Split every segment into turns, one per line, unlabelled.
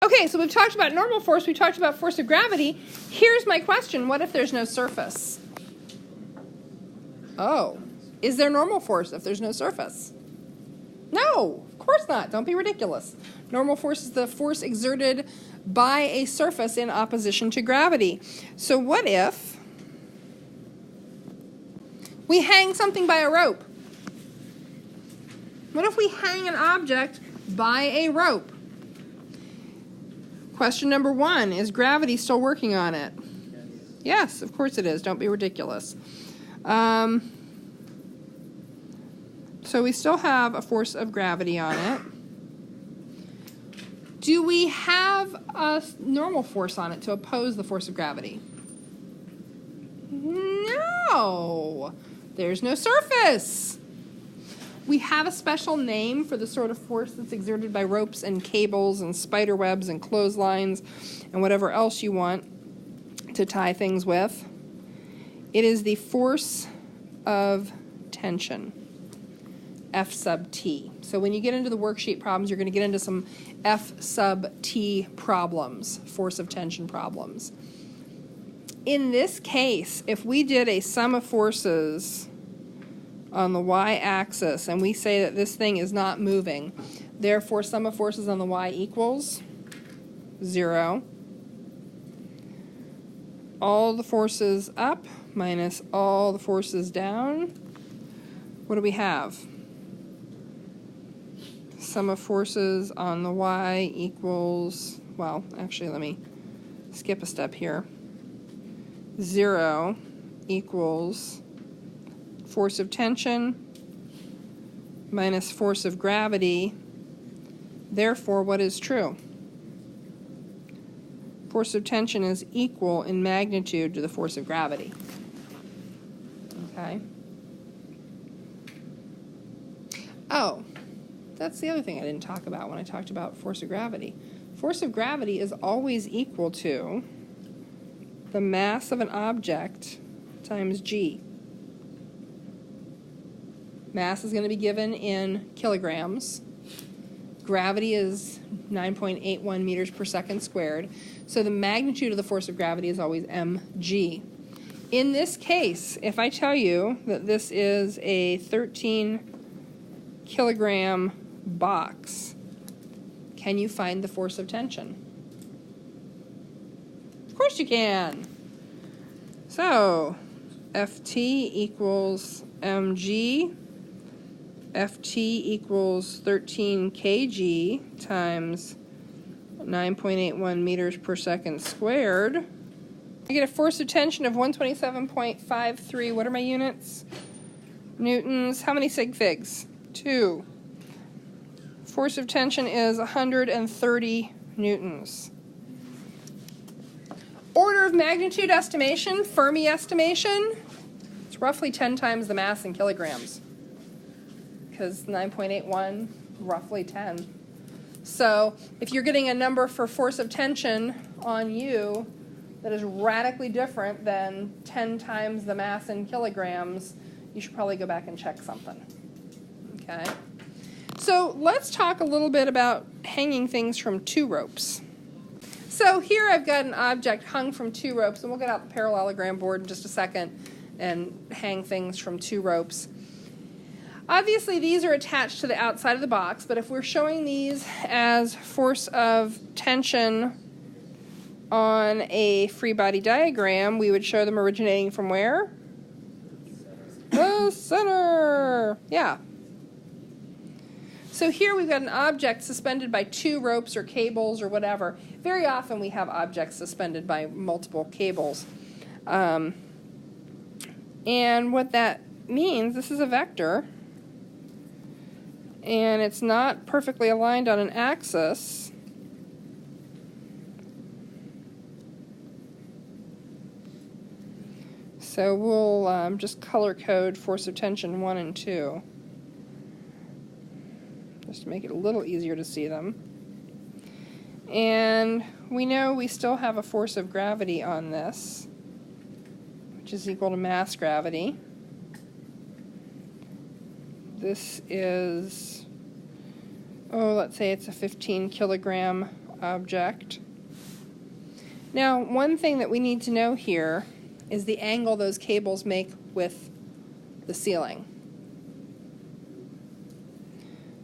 Okay, so we've talked about normal force, we talked about force of gravity. Here's my question, what if there's no surface? Oh, is there normal force if there's no surface? No, of course not. Don't be ridiculous. Normal force is the force exerted by a surface in opposition to gravity. So what if we hang something by a rope? What if we hang an object by a rope? Question number 1, is gravity still working on it? Yes, of course it is. Don't be ridiculous. So we still have a force of gravity on it. Do we have a normal force on it to oppose the force of gravity? No. There's no surface. We have a special name for the sort of force that's exerted by ropes and cables and spider webs and clotheslines and whatever else you want to tie things with. It is the force of tension, F sub T. So when you get into the worksheet problems, you're going to get into some F sub T problems, force of tension problems. In this case, if we did a sum of forces on the y-axis, and we say that this thing is not moving, therefore sum of forces on the y equals 0. All the forces up minus all the forces down. What do we have? Sum of forces on the y equals, well, actually let me skip a step here. 0 equals force of tension minus force of gravity. Therefore, what is true? Force of tension is equal in magnitude to the force of gravity. Okay? Oh, that's the other thing I didn't talk about when I talked about force of gravity. Force of gravity is always equal to the mass of an object times g. Mass is going to be given in kilograms. Gravity is 9.81 meters per second squared. So the magnitude of the force of gravity is always mg. In this case, if I tell you that this is a 13 kilogram box, can you find the force of tension? Of course you can. So Ft equals mg. Ft equals 13 kg times 9.81 meters per second squared. I get a force of tension of 127.53. What are my units? Newtons. How many sig figs? 2. Force of tension is 130 newtons. Order of magnitude estimation, Fermi estimation, it's roughly 10 times the mass in kilograms. Because 9.81, roughly 10. So if you're getting a number for force of tension on you that is radically different than 10 times the mass in kilograms, you should probably go back and check something. Okay? So let's talk a little bit about hanging things from 2 ropes. So here I've got an object hung from 2 ropes, and we'll get out the parallelogram board in just a second and hang things from 2 ropes. Obviously, these are attached to the outside of the box, but if we're showing these as force of tension on a free body diagram, we would show them originating from where? The center. Yeah. So here we've got an object suspended by 2 ropes or cables or whatever. Very often we have objects suspended by multiple cables. And what that means, this is a vector, and it's not perfectly aligned on an axis. So we'll just color code force of tension 1 and 2. Just to make it a little easier to see them. And we know we still have a force of gravity on this, which is equal to mass gravity. This is, let's say it's a 15 kilogram object. Now, one thing that we need to know here is the angle those cables make with the ceiling.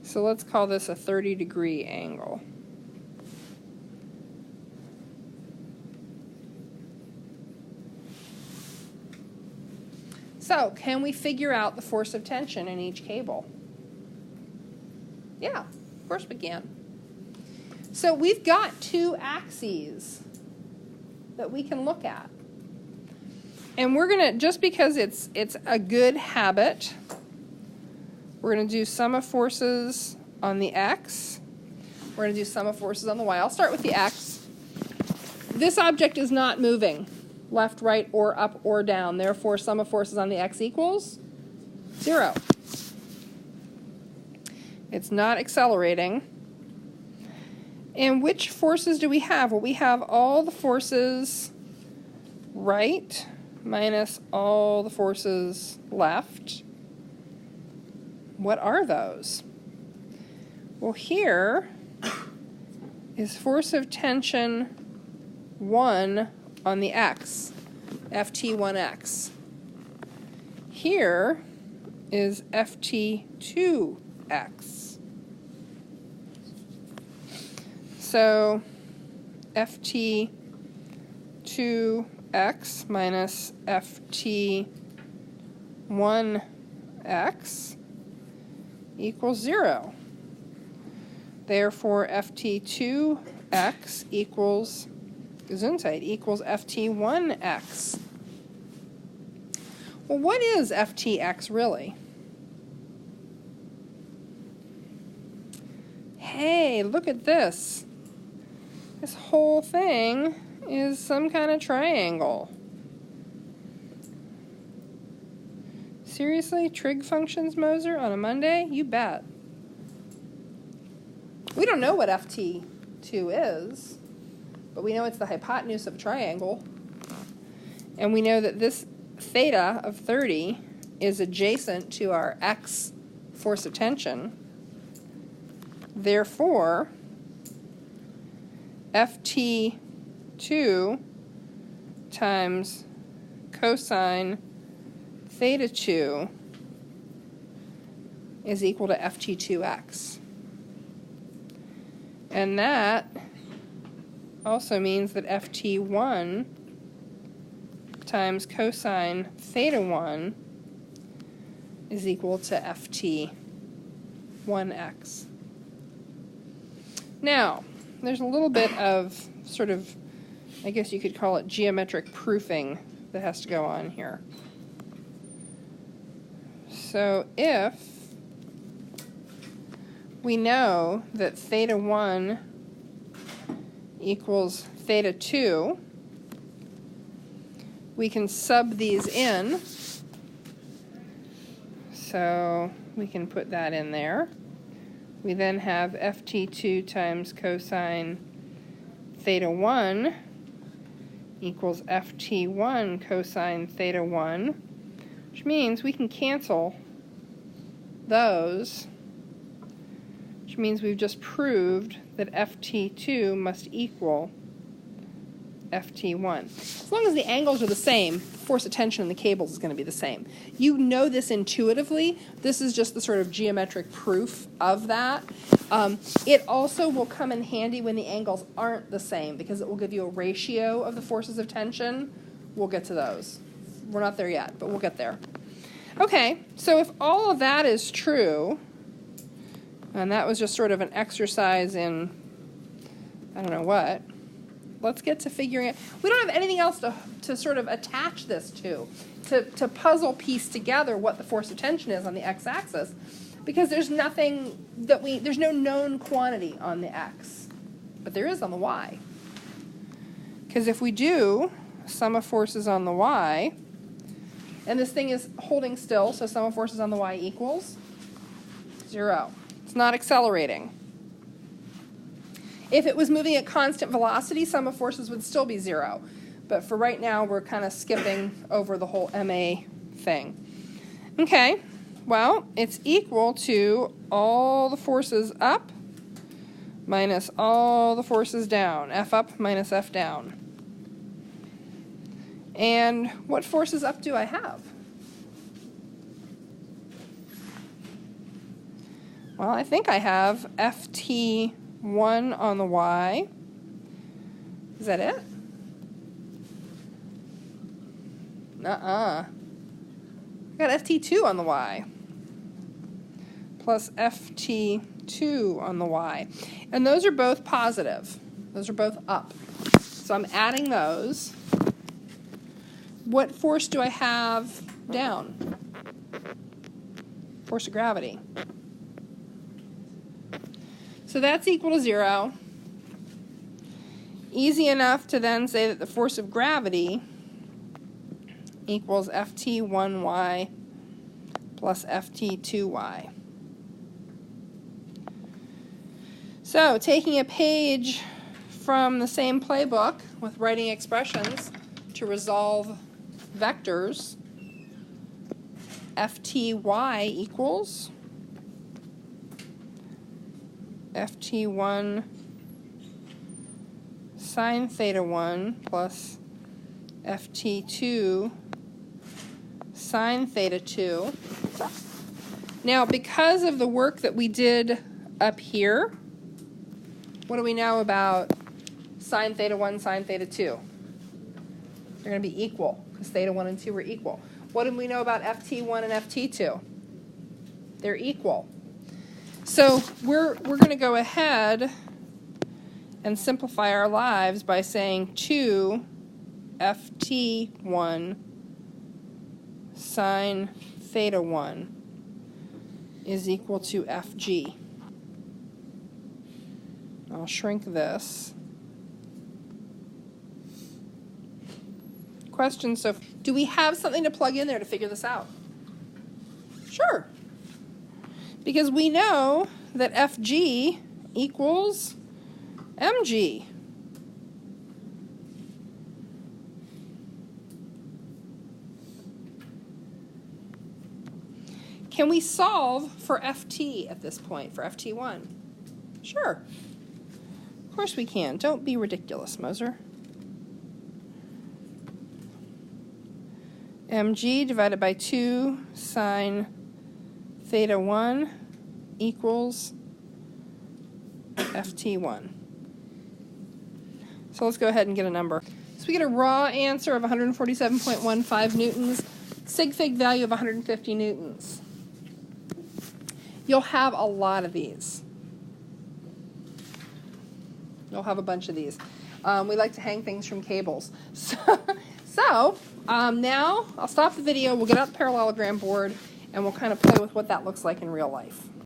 So let's call this a 30-degree angle. So, can we figure out the force of tension in each cable? Yeah, of course we can. So we've got two axes that we can look at. And we're going to, just because it's a good habit, we're going to do sum of forces on the x. We're going to do sum of forces on the y. I'll start with the x. This object is not moving left, right, or up, or down. Therefore, sum of forces on the x equals 0. It's not accelerating. And which forces do we have? Well, we have all the forces right minus all the forces left. What are those? Well, here is force of tension 1 on the x, Ft1x. Here is Ft2x. So Ft2x minus Ft1x equals 0. Therefore, Ft2x equals Gesundheit equals Ft1x. Well, what is Ftx really? Hey, look at this. This whole thing is some kind of triangle. Seriously? Trig functions, Moser, on a Monday? You bet. We don't know what Ft2 is, but we know it's the hypotenuse of a triangle. And we know that this theta of 30 is adjacent to our x force of tension. Therefore, Ft2 times cosine theta 2 is equal to Ft2x. And that also means that Ft1 times cosine theta 1 is equal to Ft1x. Now, there's a little bit of sort of, I guess you could call it geometric proofing that has to go on here. So if we know that theta 1 equals theta 2, we can sub these in. So we can put that in there. We then have Ft2 times cosine theta 1 equals Ft1 cosine theta 1, which means we can cancel those, which means we've just proved that Ft2 must equal Ft1. As long as the angles are the same, force of tension in the cables is going to be the same. You know this intuitively. This is just the sort of geometric proof of that. It also will come in handy when the angles aren't the same because it will give you a ratio of the forces of tension. We'll get to those. We're not there yet, but we'll get there. Okay, so if all of that is true, and that was just sort of an exercise in, I don't know what, let's get to figuring it. We don't have anything else to sort of attach this to puzzle piece together what the force of tension is on the x-axis, because there's nothing there's no known quantity on the x, but there is on the y. Because if we do sum of forces on the y, and this thing is holding still, so sum of forces on the y equals 0. It's not accelerating. If it was moving at constant velocity, sum of forces would still be 0. But for right now, we're kind of skipping over the whole MA thing. Okay, well, it's equal to all the forces up minus all the forces down. F up minus F down. And what forces up do I have? Well, I think I have Ft1 on the y. Is that it? I got Ft2 on the y. Plus Ft2 on the y. And those are both positive. Those are both up. So I'm adding those. What force do I have down? Force of gravity. So that's equal to 0. Easy enough to then say that the force of gravity equals Ft1y plus Ft2y. So taking a page from the same playbook with writing expressions to resolve vectors, Fty equals Ft1 sine theta 1 plus Ft2 sine theta 2. Now, because of the work that we did up here, what do we know about sine theta 1, sine theta 2? They're going to be equal, because theta 1 and 2 are equal. What do we know about Ft1 and Ft2? They're equal. So we're going to go ahead and simplify our lives by saying 2 Ft1 sine theta 1 is equal to Fg. I'll shrink this. Question, so do we have something to plug in there to figure this out? Sure. Because we know that Fg equals mg. Can we solve for Ft at this point, for Ft1? Sure. Of course we can. Don't be ridiculous, Moser. Mg divided by 2 sine theta 1 equals Ft1. So let's go ahead and get a number. So we get a raw answer of 147.15 newtons, sig fig value of 150 newtons. You'll have a lot of these. You'll have a bunch of these. We like to hang things from cables. So now I'll stop the video, we'll get out the parallelogram board, and we'll kind of play with what that looks like in real life.